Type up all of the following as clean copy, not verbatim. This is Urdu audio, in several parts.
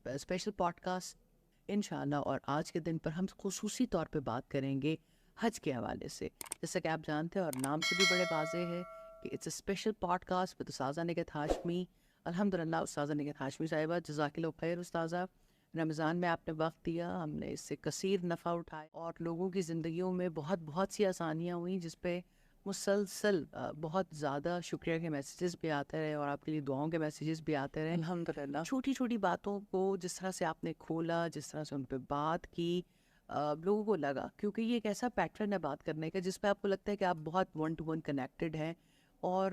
اسپیشل پوڈ کاسٹ انشاءاللہ، اور آج کے دن پر ہم خصوصی طور پہ بات کریں گے حج کے حوالے سے. جیسا کہ آپ جانتے ہیں اور نام سے بھی بڑے واضح ہے کہ it's a special podcast with استاذہ نگہت ہاشمی. الحمدللہ استاذہ نگہت ہاشمی صاحبہ، جزاک اللہ خیر. استاذہ، رمضان میں آپ نے وقت دیا، ہم نے اس سے کثیر نفع اٹھائے اور لوگوں کی زندگیوں میں بہت سی آسانیاں ہوئیں، جس پہ مسلسل بہت زیادہ شکریہ کے میسیجز بھی آتے رہے اور آپ کے لیے دعاؤں کے میسیجز بھی آتے رہے. الحمدللہ. چھوٹی چھوٹی باتوں کو جس طرح سے آپ نے کھولا، جس طرح سے ان پہ بات کی، لوگوں کو لگا، کیونکہ یہ ایک ایسا پیٹرن ہے بات کرنے کا جس پہ آپ کو لگتا ہے کہ آپ بہت ون ٹو ون کنیکٹڈ ہیں، اور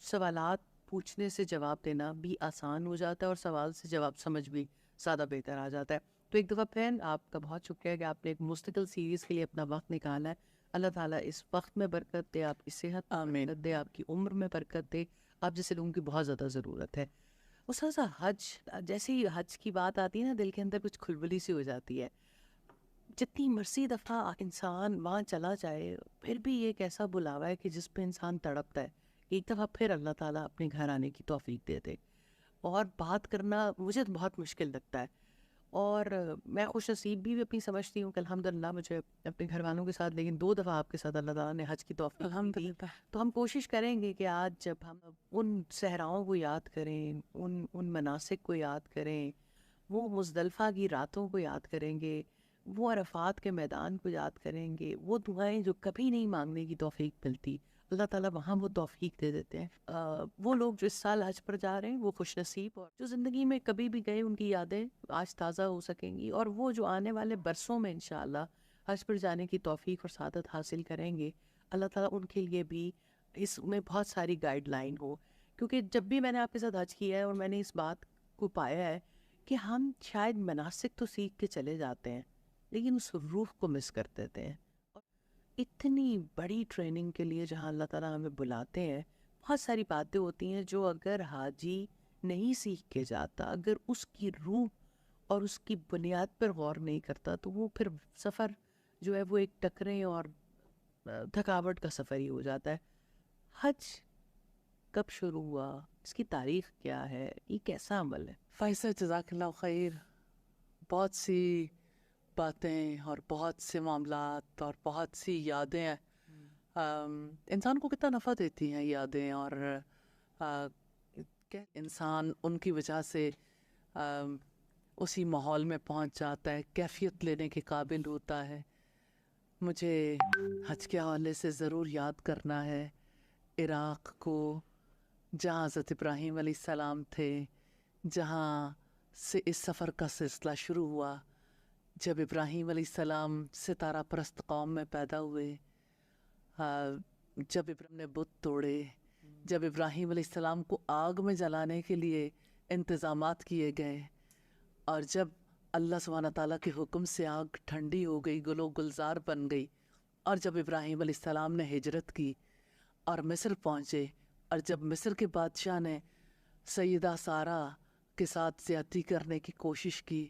سوالات پوچھنے سے جواب دینا بھی آسان ہو جاتا ہے اور سوال سے جواب سمجھ بھی زیادہ بہتر آ جاتا ہے. تو ایک دفعہ پھر آپ کا بہت شکریہ کہ آپ نے ایک مستقل سیریز کے لیے اپنا وقت نکالا ہے. اللہ تعالیٰ اس وقت میں برکت دے، آپ کی صحت میں آمین. برکت دے، آپ کی عمر میں برکت دے. آپ جیسے لوگوں کی بہت زیادہ ضرورت ہے. استاذہ، حج، جیسے ہی حج کی بات آتی ہے نا، دل کے اندر کچھ کھلبلی سی ہو جاتی ہے. جتنی مرضی دفعہ انسان وہاں چلا جائے، پھر بھی یہ ایک ایسا بلاوا ہے کہ جس پہ انسان تڑپتا ہے. ایک دفعہ پھر اللہ تعالیٰ اپنے گھر آنے کی توفیق دے دے. اور بات کرنا مجھے تو بہت مشکل لگتا ہے، اور میں خوش نصیب بھی اپنی سمجھتی ہوں کہ الحمدللہ مجھے اپنے گھر والوں کے ساتھ، لیکن 2 دفعہ آپ کے ساتھ اللہ تعالیٰ نے حج کی توفیق دی. الحمدللہ. تو ہم کوشش کریں گے کہ آج جب ہم ان صحراؤں کو یاد کریں، ان مناسک کو یاد کریں، وہ مزدلفہ کی راتوں کو یاد کریں گے، وہ عرفات کے میدان کو یاد کریں گے، وہ دعائیں جو کبھی نہیں مانگنے کی توفیق ملتی، اللہ تعالیٰ وہاں وہ توفیق دے دیتے ہیں. وہ لوگ جو اس سال حج پر جا رہے ہیں وہ خوش نصیب، اور جو زندگی میں کبھی بھی گئے ان کی یادیں آج تازہ ہو سکیں گی، اور وہ جو آنے والے برسوں میں انشاءاللہ حج پر جانے کی توفیق اور سعادت حاصل کریں گے، اللہ تعالیٰ ان کے لیے بھی اس میں بہت ساری گائیڈ لائن ہو. کیونکہ جب بھی میں نے آپ کے ساتھ حج کیا ہے اور میں نے اس بات کو پایا ہے کہ ہم شاید مناسک تو سیکھ کے چلے جاتے ہیں، لیکن اس روح کو مس کر دیتے ہیں. اور اتنی بڑی ٹریننگ کے لیے جہاں اللہ تعالیٰ ہمیں بلاتے ہیں، بہت ساری باتیں ہوتی ہیں جو اگر حاجی نہیں سیکھ کے جاتا، اگر اس کی روح اور اس کی بنیاد پر غور نہیں کرتا، تو وہ پھر سفر جو ہے وہ ایک ٹکریں اور تھکاوٹ کا سفر ہی ہو جاتا ہے. حج کب شروع ہوا؟ اس کی تاریخ کیا ہے؟ یہ کیسا عمل ہے؟ فائزہ، جزاک اللہ خیر. بہت سی باتیں اور بہت سے معاملات اور بہت سی یادیں ہیں. انسان کو کتنا نفع دیتی ہیں یادیں، اور انسان ان کی وجہ سے اسی ماحول میں پہنچ جاتا ہے، کیفیت لینے کے قابل ہوتا ہے. مجھے حج کے حوالے سے ضرور یاد کرنا ہے عراق کو، جہاں حضرت ابراہیم علیہ السلام تھے، جہاں سے اس سفر کا سلسلہ شروع ہوا. جب ابراہیم علیہ السلام ستارہ پرست قوم میں پیدا ہوئے، جب ابراہیم نے بت توڑے، جب ابراہیم علیہ السلام کو آگ میں جلانے کے لیے انتظامات کیے گئے، اور جب اللہ سبحانہ تعالیٰ کے حکم سے آگ ٹھنڈی ہو گئی، گل و گلزار بن گئی، اور جب ابراہیم علیہ السلام نے ہجرت کی اور مصر پہنچے، اور جب مصر کے بادشاہ نے سیدہ سارہ کے ساتھ زیادتی کرنے کی کوشش کی،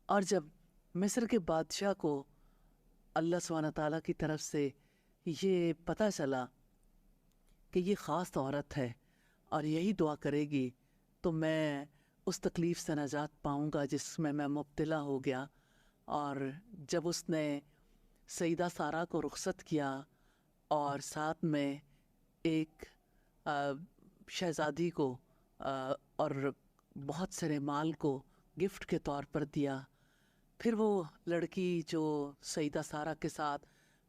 اور جب مصر کے بادشاہ کو اللہ سبحانہ تعالیٰ کی طرف سے یہ پتہ چلا کہ یہ خاص عورت ہے اور یہی دعا کرے گی تو میں اس تکلیف سے نجات پاؤں گا جس میں مبتلا ہو گیا، اور جب اس نے سیدہ سارہ کو رخصت کیا اور ساتھ میں ایک شہزادی کو اور بہت سارے مال کو گفٹ کے طور پر دیا، پھر وہ لڑکی جو سیدہ سارہ کے ساتھ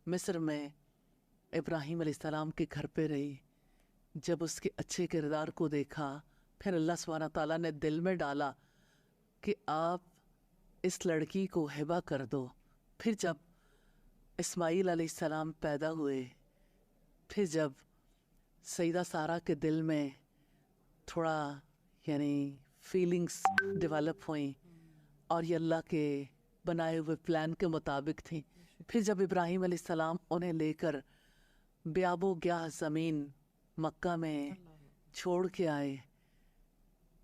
مصر میں ابراہیم علیہ السلام کے گھر پہ رہی، جب اس کے اچھے کردار کو دیکھا، پھر اللہ سبحانہ تعالیٰ نے دل میں ڈالا کہ آپ اس لڑکی کو ہبہ کر دو. پھر جب اسماعیل علیہ السلام پیدا ہوئے، پھر جب سیدہ سارہ کے دل میں تھوڑا فیلنگز ڈیولپ ہوئیں اور یہ اللہ کے بنائے ہوئے پلان کے مطابق تھیں، پھر جب ابراہیم علیہ السلام انہیں لے کر بیاب و گیاہ زمین مکہ میں چھوڑ کے آئے،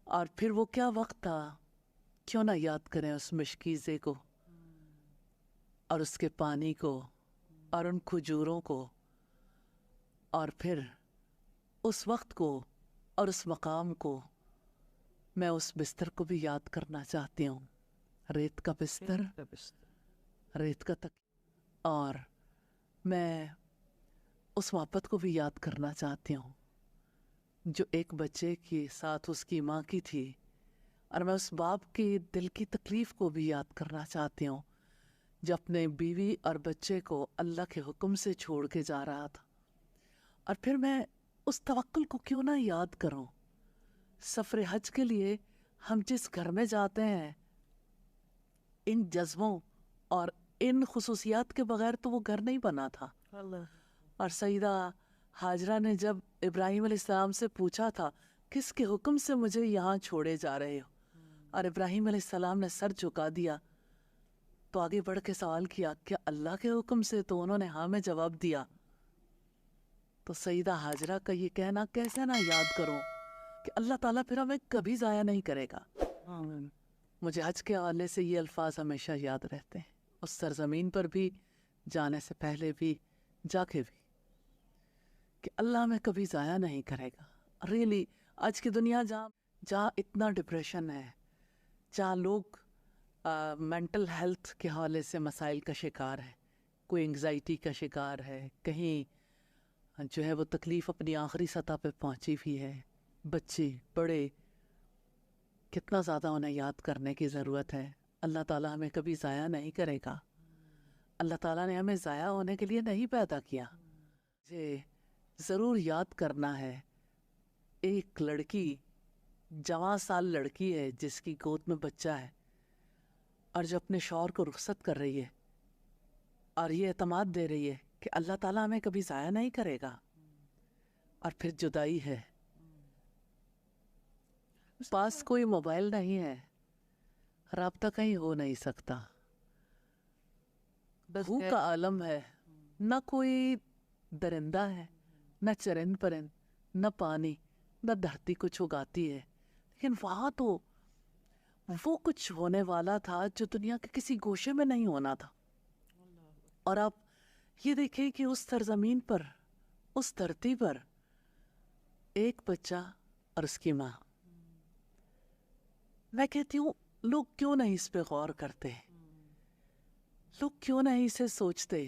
اور پھر وہ کیا وقت تھا، کیوں نہ یاد کریں اس مشکیزے کو اور اس کے پانی کو اور ان کھجوروں کو، اور پھر اس وقت کو اور اس مقام کو میں اس بستر کو بھی یاد کرنا چاہتی ہوں، ریت کا بستر، ریت کا تک، اور میں اس محبت کو بھی یاد کرنا چاہتی ہوں جو ایک بچے کے ساتھ اس کی ماں کی تھی، اور میں اس باپ کی دل کی تکلیف کو بھی یاد کرنا چاہتی ہوں جو اپنے بیوی اور بچے کو اللہ کے حکم سے چھوڑ کے جا رہا تھا۔ اور پھر میں اس توکل کو کیوں نہ یاد کروں۔ سفر حج کے لیے ہم جس گھر میں جاتے ہیں، ان جذبوں اور ان خصوصیات کے بغیر تو وہ گھر نہیں بنا تھا۔ اور سیدہ ہاجرہ نے جب ابراہیم علیہ السلام سے پوچھا تھا کس کے حکم سے مجھے یہاں چھوڑے جا رہے ہو، اور ابراہیم علیہ السلام نے سر جھکا دیا، تو آگے بڑھ کے سوال کیا کیا اللہ کے حکم سے؟ تو انہوں نے ہاں میں جواب دیا۔ تو سیدہ ہاجرہ کا یہ کہنا کیسے نہ یاد کروں کہ اللہ تعالیٰ پھر ہمیں کبھی ضائع نہیں کرے گا۔ مجھے حج کے حوالے سے یہ الفاظ ہمیشہ یاد رہتے ہیں، اس سرزمین پر بھی جانے سے پہلے بھی، جا کے بھی، کہ اللہ ہمیں کبھی ضائع نہیں کرے گا۔ ریئلی آج کی دنیا جہاں اتنا ڈپریشن ہے، جہاں لوگ مینٹل ہیلتھ کے حوالے سے مسائل کا شکار ہے، کوئی انگزائٹی کا شکار ہے، کہیں جو ہے وہ تکلیف اپنی آخری سطح پہ پہنچی ہوئی ہے، بچے بڑے، کتنا زیادہ انہیں یاد کرنے کی ضرورت ہے۔ اللہ تعالیٰ ہمیں کبھی ضائع نہیں کرے گا۔ اللہ تعالیٰ نے ہمیں ضائع ہونے کے لیے نہیں پیدا کیا۔ مجھے ضرور یاد کرنا ہے ایک لڑکی، جوان سال لڑکی ہے جس کی گود میں بچہ ہے، اور جو اپنے شوہر کو رخصت کر رہی ہے اور یہ اعتماد دے رہی ہے کہ اللہ تعالیٰ ہمیں کبھی ضائع نہیں کرے گا، اور پھر جدائی ہے، پاس کوئی موبائل نہیں ہے، رابطہ کہیں ہو نہیں سکتا، بھوک کا عالم ہے، نہ کوئی درندہ ہے، نہ چرند پرند، نہ پانی، نہ دھرتی کچھ اگاتی ہے، لیکن وہاں تو وہ کچھ ہونے والا تھا جو دنیا کے کسی گوشے میں نہیں ہونا تھا۔ اور آپ یہ دیکھیں کہ اس سرزمین پر، اس دھرتی پر ایک بچہ اور اس کی ماں، میں کہتی ہوں لوگ کیوں نہیں اس پہ غور کرتے، لوگ کیوں نہیں اسے سوچتے،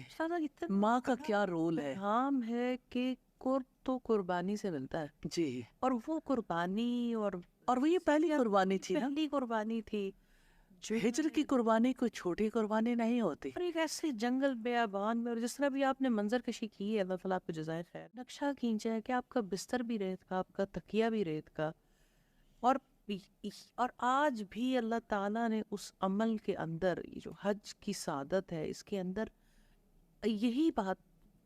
ماں کا کیا رول ہے؟ ہم ہے کہ تو قربانی سے ملتا ہے جی، اور وہ قربانی اور وہ یہ پہلی قربانی تھی نا، پہلی قربانی تھی جو ہجر کی قربانی کوئی چھوٹی قربانی نہیں ہوتی۔ اور ایک ایسے جنگل بیابان میں، اور جس طرح بھی آپ نے منظر کشی کی ہے، اللہ تعالیٰ آپ کو جزائے خیر، نقشہ کھینچا ہے کہ آپ کا بستر بھی ریت کا، آپ کا تکیہ بھی ریت کا، اور آج بھی اللہ تعالیٰ نے اس عمل کے اندر، یہ جو حج کی سعادت ہے، اس کے اندر یہی بات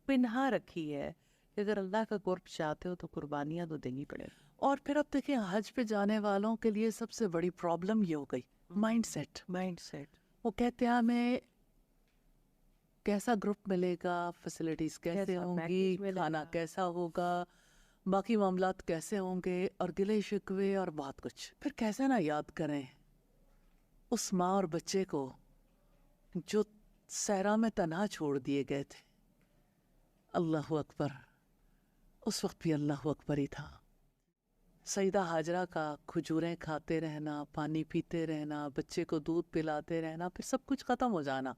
پنہا رکھی ہے کہ اگر اللہ کا قرب چاہتے ہو تو قربانیاں تو دینی پڑے۔ اور پھر اب دیکھیں حج پہ جانے والوں کے لیے سب سے بڑی پرابلم یہ ہو گئی، مائنڈ سیٹ۔ وہ کہتے ہیں ہمیں کیسا گروپ ملے گا، فیسلٹیز کیسے ہوں گی، کھانا کیسا ہوگا، باقی معاملات کیسے ہوں گے، اور گلے شکوے اور بہت کچھ۔ پھر کیسے نہ یاد کریں اس ماں اور بچے کو جو صحرا میں تنہا چھوڑ دیے گئے تھے۔ اللہ اکبر، اس وقت بھی اللہ اکبر ہی تھا۔ سیدہ ہاجرہ کا کھجوریں کھاتے رہنا، پانی پیتے رہنا، بچے کو دودھ پلاتے رہنا، پھر سب کچھ ختم ہو جانا،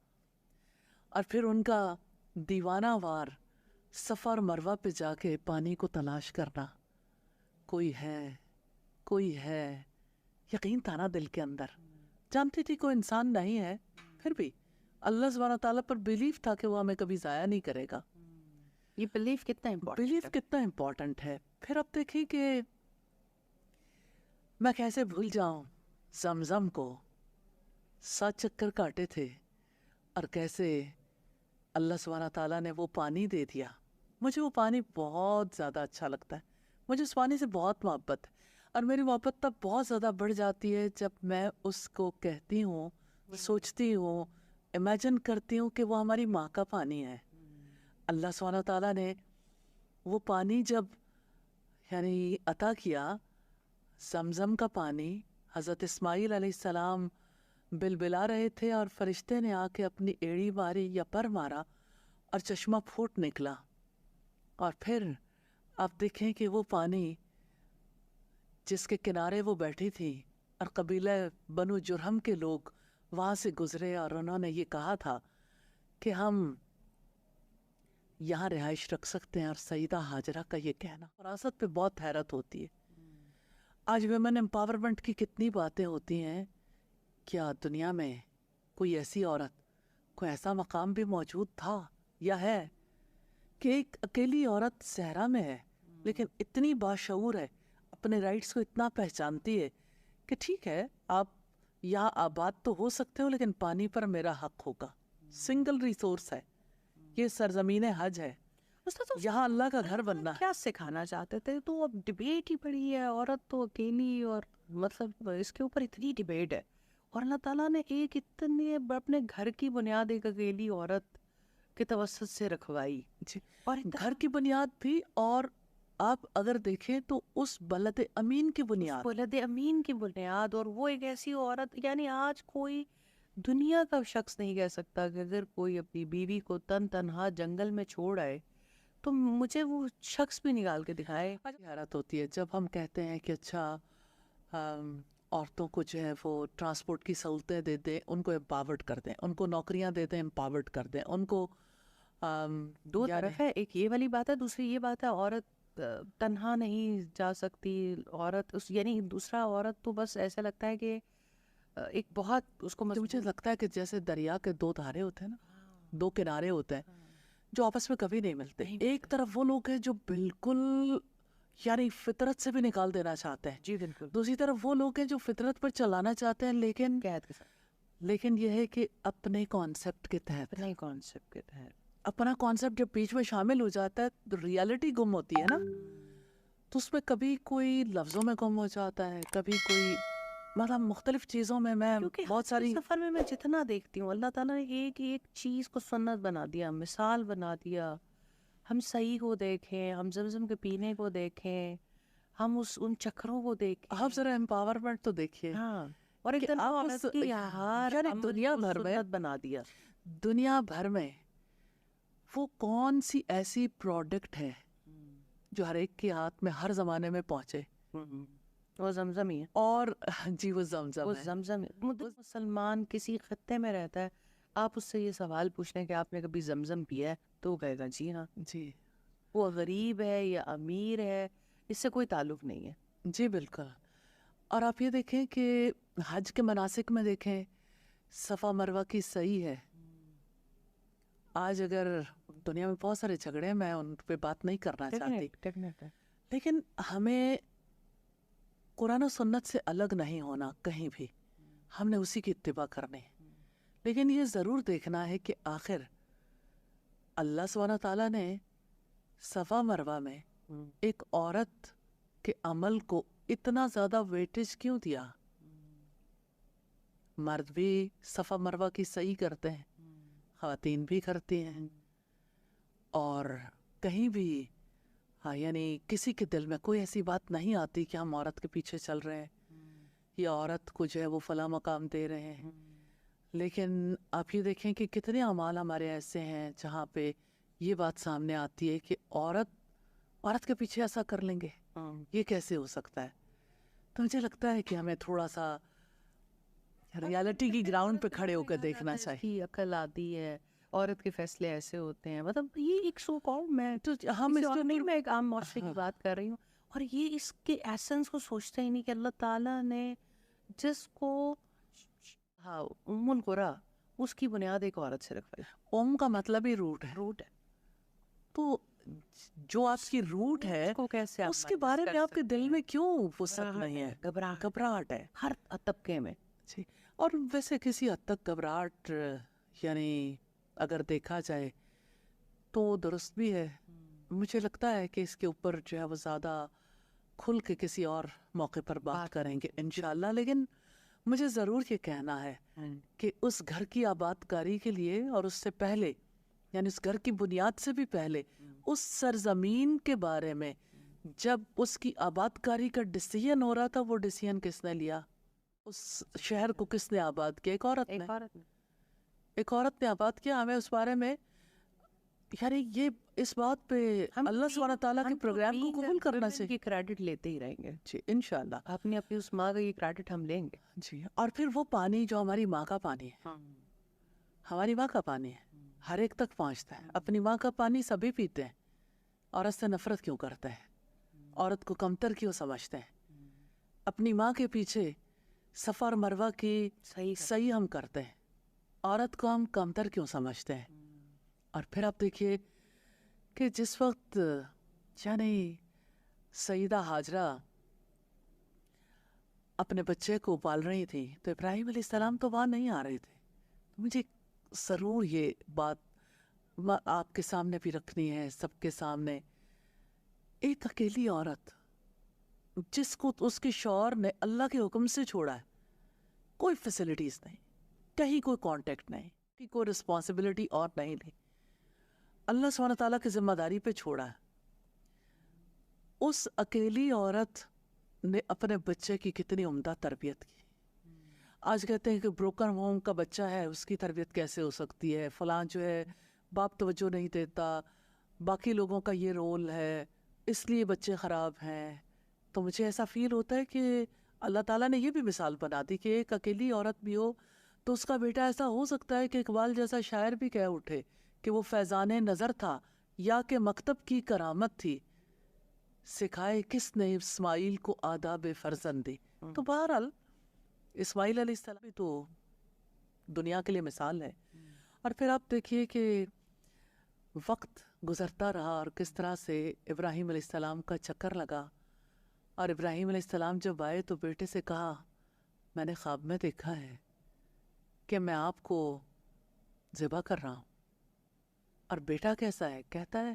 اور پھر ان کا دیوانہ وار صفا اور مروہ پہ جا کے پانی کو تلاش کرنا، کوئی ہے، یقین تھا نا دل کے اندر، جانتی تھی کوئی انسان نہیں ہے، پھر بھی اللہ سبحانہ تعالیٰ پر بیلیف تھا کہ وہ ہمیں کبھی ضائع نہیں کرے گا۔ یہ بیلیف کتنا امپورٹنٹ ہے۔ پھر اب دیکھیں کہ میں کیسے بھول جاؤں زمزم کو، 7 چکر کاٹے تھے، اور کیسے اللہ سبحانہ تعالیٰ نے وہ پانی دے دیا۔ مجھے وہ پانی بہت زیادہ اچھا لگتا ہے، مجھے اس پانی سے بہت محبت ہے، اور میری محبت تب بہت زیادہ بڑھ جاتی ہے جب میں اس کو کہتی ہوں، سوچتی ہوں، امیجن کرتی ہوں کہ وہ ہماری ماں کا پانی ہے۔ اللہ سبحانہ تعالیٰ نے وہ پانی جب یعنی عطا کیا، زمزم کا پانی، حضرت اسماعیل علیہ السلام بلبلا رہے تھے، اور فرشتے نے آ کے اپنی ایڑی ماری یا پر مارا اور چشمہ پھوٹ نکلا، اور پھر آپ دیکھیں کہ وہ پانی جس کے کنارے وہ بیٹھی تھی اور قبیلہ بنو جرہم کے لوگ وہاں سے گزرے اور انہوں نے یہ کہا تھا کہ ہم یہاں رہائش رکھ سکتے ہیں، اور سیدہ ہاجرہ کا یہ کہنا وراثت پہ بہت حیرت ہوتی ہے۔ آج ویمن امپاورمنٹ کی کتنی باتیں ہوتی ہیں، کیا دنیا میں کوئی ایسی عورت، کوئی ایسا مقام بھی موجود تھا یا ہے کہ ایک اکیلی عورت صحرا میں ہے لیکن اتنی باشعور ہے، اپنے رائٹس کو اتنا پہچانتی ہے کہ ٹھیک ہے آپ یہاں آباد تو ہو سکتے ہو لیکن پانی پر میرا حق ہوگا، سنگل ریسورس ہے، یہ سرزمین حج ہے، یہاں اللہ کا گھر بننا ہے۔ کیا سکھانا چاہتے تھے؟ تو اب ڈبیٹ ہی بڑی ہے، عورت تو اکیلی، اور مطلب اس کے اوپر اتنی ڈبیٹ ہے، اور اللہ تعالیٰ نے ایک اتنے اپنے گھر کی بنیاد ایک اکیلی عورت کے توسط سے رکھوائی، جی، اور گھر کی بنیاد بھی، اور آپ اگر دیکھیں تو اس بلد امین کی بنیاد، ولد امین کی بنیاد، اور وہ ایک ایسی عورت، یعنی آج کوئی دنیا کا شخص نہیں کہہ سکتا کہ اگر کوئی اپنی بیوی کو تنہا جنگل میں چھوڑ آئے تو مجھے وہ شخص بھی نکال کے دکھائے۔ حیرت ہوتی ہے جب ہم کہتے ہیں کہ اچھا عورتوں کو جو ہے وہ ٹرانسپورٹ کی سہولتیں دے دیں، ان کو امپاورڈ کر دیں، ان کو نوکریاں دے دیں، امپاورڈ کر دیں، ان کو دو طرف ہے، ایک یہ والی بات ہے، دوسری یہ بات ہے عورت تنہا نہیں جا سکتی، عورت اس یعنی دوسرا عورت تو بس ایسا لگتا ہے کہ ایک بہت اس کو مجھے لگتا ہے کہ جیسے دریا کے دو دھارے ہوتے ہیں نا، دو کنارے ہوتے ہیں جو آپس میں کبھی نہیں ملتے، ایک طرف وہ لوگ ہیں جو بالکل یعنی فطرت سے بھی نکال دینا چاہتے ہیں، جی بالکل، دوسری طرف وہ لوگ ہیں جو فطرت پر چلانا چاہتے ہیں لیکن یہ ہے کہ اپنے کانسیپٹ کے تحت، نئی کانسیپٹ کے تحت اپنا کانسیپٹ جب بیچ میں شامل ہو جاتا ہے تو ریالٹی گم ہوتی ہے نا، تو اس میں کبھی کوئی لفظوں میں گم ہو جاتا ہے، کبھی کوئی مطلب مختلف چیزوں میں بہت ساری سفر میں جتنا دیکھتی ہوں اللہ تعالیٰ نے ایک ایک چیز کو سنت بنا دیا، مثال بنا دیا، ہم صحیح کو دیکھیں، ہم زمزم کے پینے کو دیکھیں، ہم ان چکروں کو دیکھیں، آپ ذرا امپاورمنٹ تو دیکھیے، ہاں، اور ایک کہ دن آپ عورت کی ہر یعنی عمل دنیا کو بھر میں، سنت بنا دیا۔ دنیا بھر میں وہ کون سی ایسی پروڈکٹ ہے جو ہر ایک کے ہاتھ میں ہر زمانے میں پہنچے، وہ زمزم ہی ہے، اور جی وہ زمزم وہ ہے۔ زمزم ہے۔ مسلمان کسی خطے میں رہتا ہے، آپ اس سے یہ سوال پوچھ لیں کہ آپ نے کبھی زمزم پیا ہے تو وہ کہے گا جی ہاں۔ جی وہ غریب ہے یا امیر ہے اس سے کوئی تعلق نہیں ہے۔ جی بالکل، اور آپ یہ دیکھیں کہ حج کے مناسک میں دیکھیں صفا مروہ کی صحیح ہے، آج اگر دنیا میں بہت سارے جھگڑے ہیں، میں ان پہ بات نہیں کرنا چاہتی، لیکن ہمیں قرآن و سنت سے الگ نہیں ہونا کہیں بھی، ہم نے اسی کی اتباع کرنی ہے، لیکن یہ ضرور دیکھنا ہے کہ آخر اللہ سبحانہ تعالیٰ نے صفا مروہ میں ایک عورت کے عمل کو اتنا زیادہ ویٹیج کیوں دیا؟ مرد بھی صفا مروہ کی صحیح کرتے ہیں، خواتین بھی کرتی ہیں، اور کہیں بھی یعنی کسی کے دل میں کوئی ایسی بات نہیں آتی کہ ہم عورت کے پیچھے چل رہے ہیں یا عورت کو جو ہے وہ فلاں مقام دے رہے ہیں، لیکن آپ یہ دیکھیں کہ کتنے اعمال ہمارے ایسے ہیں جہاں پہ یہ بات سامنے آتی ہے کہ عورت کے پیچھے ایسا کر لیں گے، یہ کیسے ہو سکتا ہے؟ تو مجھے لگتا ہے کہ ہمیں تھوڑا سا ریالٹی کی گراؤنڈ پہ کھڑے ہو کر دیکھنا چاہیے۔ عقل آتی ہے، عورت کے فیصلے ایسے ہوتے ہیں، مطلب یہ ایک سو کال میں تو ہم اس نہیں، میں ایک عام معاشرے کی بات کر رہی ہوں، اور یہ اس کے ایسنس کو سوچتے ہی نہیں کہ اللہ تعالیٰ نے جس کو ام القرا اس کی بنیاد ایک عورت سے رکھوائی۔ کا مطلب ہی روٹ ہے، تو جو آپ کی روٹ ہے اس کے بارے میں آپ کے دل میں کیوں وسعت نہیں ہے؟ گھبراہٹ ہے ہر طبقے میں۔ جی، اور ویسے کسی حد تک گھبراہٹ یعنی اگر دیکھا جائے تو درست بھی ہے، مجھے لگتا ہے کہ اس کے اوپر جو ہے وہ زیادہ کھل کے کسی اور موقع پر بات کریں گے انشاءاللہ، لیکن مجھے ضرور یہ کہنا ہے کہ اس گھر کی آباد کاری کے لیے اور اس سے پہلے یعنی اس گھر کی بنیاد سے بھی پہلے اس سرزمین کے بارے میں جب اس کی آباد کاری کا ڈیسیژن ہو رہا تھا، وہ ڈیسیژن کس نے لیا؟ اس شہر کو کس نے آباد کیا؟ ایک عورت نے آباد کیا۔ ہمیں اس بارے میں یعنی یہ اس بات پہ اللہ سبحانہ تعالیٰ کے پروگرام کو قبول کرنا چاہیے. یہ کریڈٹ لیتے ہی رہیں گے جی انشاءاللہ. اپنی اس ماں کا یہ کریڈٹ ہم لیں گے. جی اور پھر وہ پانی جو ہماری ماں کا پانی ہے، ہماری ماں کا پانی ہے، ہر ایک تک پہنچتا ہے. اپنی ماں کا پانی سبھی پیتے ہیں. عورت سے نفرت کیوں کرتے ہیں؟ عورت کو کمتر کیوں سمجھتے ہیں؟ اپنی ماں کے پیچھے صفا اور مروہ کی صحیح ہم کرتے ہیں، عورت کو ہم کمتر کیوں سمجھتے ہیں؟ اور پھر آپ دیکھیے کہ جس وقت یعنی سیدہ ہاجرہ اپنے بچے کو پال رہی تھی تو ابراہیم علیہ السلام تو وہاں نہیں آ رہے تھے. مجھے ضرور یہ بات آپ کے سامنے بھی رکھنی ہے، سب کے سامنے. ایک اکیلی عورت جس کو اس کے شوہر نے اللہ کے حکم سے چھوڑا ہے، کوئی فیسلٹیز نہیں، کہیں کوئی کانٹیکٹ نہیں، کوئی رسپانسبلٹی اور نہیں لی، اللہ سبحانہ تعالیٰ کی ذمہ داری پہ چھوڑا ہے. اس اکیلی عورت نے اپنے بچے کی کتنی عمدہ تربیت کی. آج کہتے ہیں کہ بروکن ہوم کا بچہ ہے، اس کی تربیت کیسے ہو سکتی ہے، فلاں جو ہے باپ توجہ نہیں دیتا، باقی لوگوں کا یہ رول ہے، اس لیے بچے خراب ہیں. تو مجھے ایسا فیل ہوتا ہے کہ اللہ تعالیٰ نے یہ بھی مثال بنا دی کہ ایک اکیلی عورت بھی ہو تو اس کا بیٹا ایسا ہو سکتا ہے کہ اقبال جیسا شاعر بھی کہہ اٹھے کہ وہ فیضان نظر تھا یا کہ مکتب کی کرامت تھی، سکھائے کس نے اسماعیل کو آداب فرزندی. تو بہرحال اسماعیل علیہ السلام بھی تو دنیا کے لیے مثال ہے. اور پھر آپ دیکھیے کہ وقت گزرتا رہا اور کس طرح سے ابراہیم علیہ السلام کا چکر لگا. اور ابراہیم علیہ السلام جب آئے تو بیٹے سے کہا، میں نے خواب میں دیکھا ہے کہ میں آپ کو ذبح کر رہا ہوں. اور بیٹا کیسا ہے؟ کہتا ہے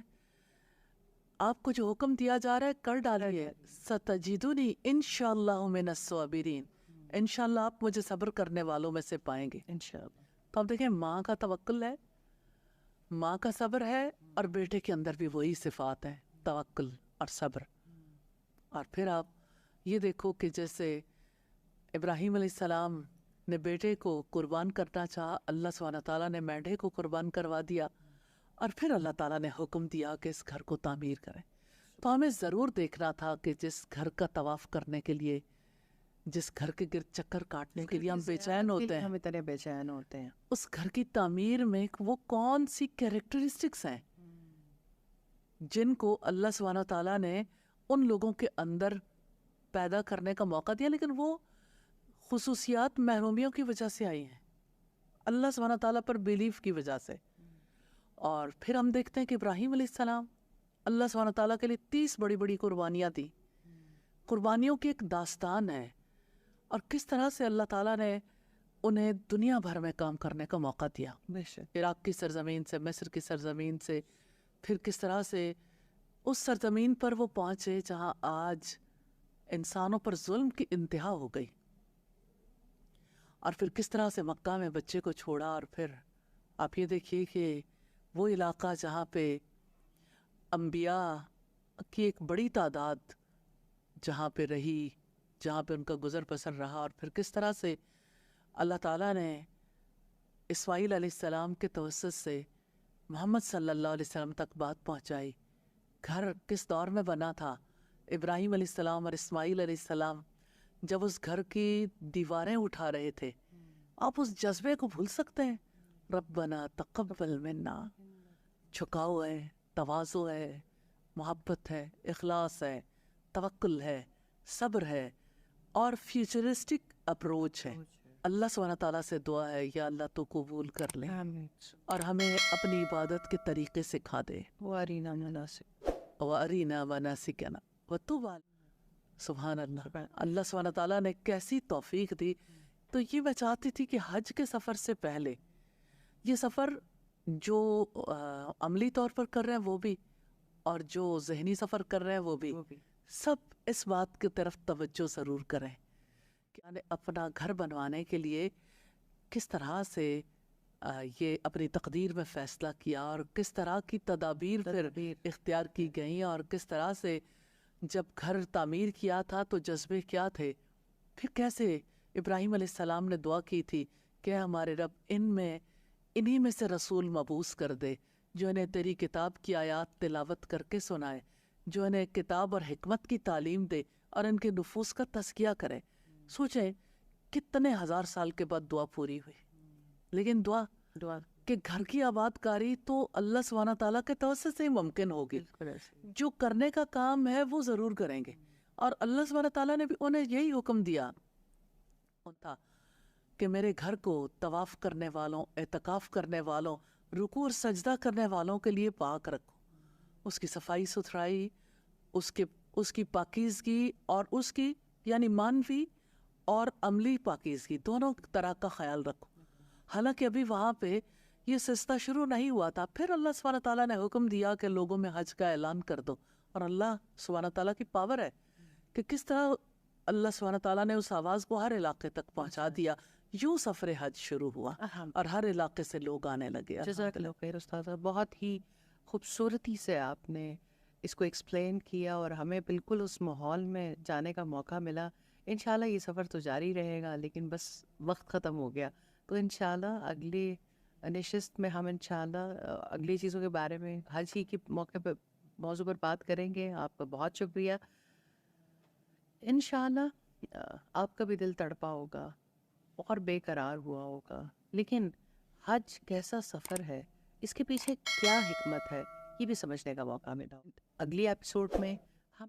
آپ کو جو حکم دیا جا رہا ہے کر ڈالیے، ستجدونی انشاءاللہ من الصابرین، انشاءاللہ آپ مجھے صبر کرنے والوں میں سے پائیں گے انشاءاللہ. تو آپ دیکھیں ماں کا توکل ہے، ماں کا صبر ہے، اور بیٹے کے اندر بھی وہی صفات ہیں، توکل اور صبر. اور پھر آپ یہ دیکھو کہ جیسے ابراہیم علیہ السلام نے بیٹے کو قربان کرنا چاہا، اللہ سبحانہ تعالیٰ نے مینڈھے کو قربان کروا دیا، اور پھر اللہ تعالیٰ نے حکم دیا کہ اس گھر کو تعمیر کریں. تو ہمیں ضرور دیکھنا تھا کہ جس گھر کا طواف کرنے کے لیے، جس گھر کے گرد چکر کاٹنے کے لیے ہم بے چین ہوتے ہیں، ہم اتنے بے چین ہوتے ہیں، اس گھر کی تعمیر میں وہ کون سی کیریکٹرسٹکس ہیں جن کو اللہ سبحانہ تعالیٰ نے ان لوگوں کے اندر پیدا کرنے کا موقع دیا، لیکن وہ خصوصیات محرومیوں کی وجہ سے آئی ہیں، اللہ سبحانہ تعالیٰ پر بیلیف کی وجہ سے. اور پھر ہم دیکھتے ہیں کہ ابراہیم علیہ السلام اللہ سبحانہ تعالیٰ کے لیے 30 بڑی بڑی قربانیاں دی. قربانیوں کی ایک داستان ہے، اور کس طرح سے اللہ تعالیٰ نے انہیں دنیا بھر میں کام کرنے کا موقع دیا. عراق کی سرزمین سے، مصر کی سرزمین سے، پھر کس طرح سے اس سرزمین پر وہ پہنچے جہاں آج انسانوں پر ظلم کی انتہا ہو گئی. اور پھر کس طرح سے مکہ میں بچے کو چھوڑا. اور پھر آپ یہ دیکھیے کہ وہ علاقہ جہاں پہ انبیاء کی ایک بڑی تعداد جہاں پہ رہی، جہاں پہ ان کا گزر بسر رہا، اور پھر کس طرح سے اللہ تعالیٰ نے اسماعیل علیہ السلام کے توسط سے محمد صلی اللہ علیہ وسلم تک بات پہنچائی. گھر کس دور میں بنا تھا؟ ابراہیم علیہ السلام اور اسماعیل علیہ السلام جب اس گھر کی دیواریں اٹھا رہے تھے. آپ اس جذبے کو بھول سکتے ہیں؟ ربنا تقبل منا، جھکاؤ ہے، تواضع ہے، محبت ہے، اخلاص ہے، توکل ہے، صبر ہے، اور فیوچرسٹک اپروچ ہے. اللہ سبحانہ تعالیٰ سے دعا ہے یا اللہ تو قبول کر لے اور ہمیں اپنی عبادت کے طریقے سکھا دے. وَأَرِنَا مَنَاسِكَنَا وَأَرِنَا مَنَاسِكَنَا وَتُبْ عَلَيْنَا. سبحان اللہ، اللہ سبحانہ تعالیٰ نے کیسی توفیق دی. تو یہ میں چاہتی تھی کہ حج کے سفر سے پہلے یہ سفر جو عملی طور پر کر رہے ہیں وہ بھی، اور جو ذہنی سفر کر رہے ہیں وہ بھی، سب اس بات کی طرف توجہ ضرور کریں کہ اپنا گھر بنوانے کے لیے کس طرح سے یہ اپنی تقدیر میں فیصلہ کیا، اور کس طرح کی تدابیر پھر اختیار کی گئیں، اور کس طرح سے جب گھر تعمیر کیا تھا تو جذبے کیا تھے. پھر کیسے ابراہیم علیہ السلام نے دعا کی تھی کہ ہمارے رب انہی میں سے رسول مبعوث کر دے جو انہیں تیری کتاب کی آیات تلاوت کر کے سنائے، جو انہیں کتاب اور حکمت کی تعلیم دے اور ان کے نفوس کا تزکیہ کرے۔ سوچیں کتنے ہزار سال کے بعد دعا پوری ہوئی، لیکن دعا کہ گھر کی آباد کاری تو اللہ سبحانہ تعالیٰ کے توسط سے ہی ممکن ہوگی۔ جو کرنے کا کام ہے وہ ضرور کریں گے، اور اللہ سبحانہ تعالیٰ نے بھی انہیں یہی حکم دیا تھا کہ میرے گھر کو طواف کرنے والوں، اعتکاف کرنے والوں، رکوع اور سجدہ کرنے والوں کے لیے پاک رکھو۔ اس کی صفائی ستھرائی، اس کی پاکیزگی، اور اس کی یعنی مانوی اور عملی پاکیزگی دونوں طرح کا خیال رکھو۔ حالانکہ ابھی وہاں پہ یہ سلسلہ شروع نہیں ہوا تھا، پھر اللہ سبحانہ تعالیٰ نے حکم دیا کہ لوگوں میں حج کا اعلان کر دو۔ اور اللہ سبحانہ تعالیٰ کی پاور ہے کہ کس طرح اللہ سبحانہ تعالیٰ نے اس آواز کو ہر علاقے تک پہنچا دیا۔ یوں سفر حج شروع ہوا اور ہر علاقے سے لوگ آنے لگے۔ جزاک اللہ خیر استاذہ، بہت ہی خوبصورتی سے آپ نے اس کو ایکسپلین کیا اور ہمیں بالکل اس ماحول میں جانے کا موقع ملا۔ انشاءاللہ یہ سفر تو جاری رہے گا، لیکن بس وقت ختم ہو گیا، تو انشاءاللہ اگلی نشست میں ہم انشاءاللہ اگلی چیزوں کے بارے میں حج ہی کے موقع پہ موضوع پر بات کریں گے۔ آپ کا بہت شکریہ۔ انشاءاللہ آپ کا بھی دل تڑپا ہوگا اور بے قرار ہوا ہوگا، لیکن حج کیسا سفر ہے، اس کے پیچھے کیا حکمت ہے، یہ بھی سمجھنے کا موقع ملا۔ اگلی ایپیسوڈ میں ہم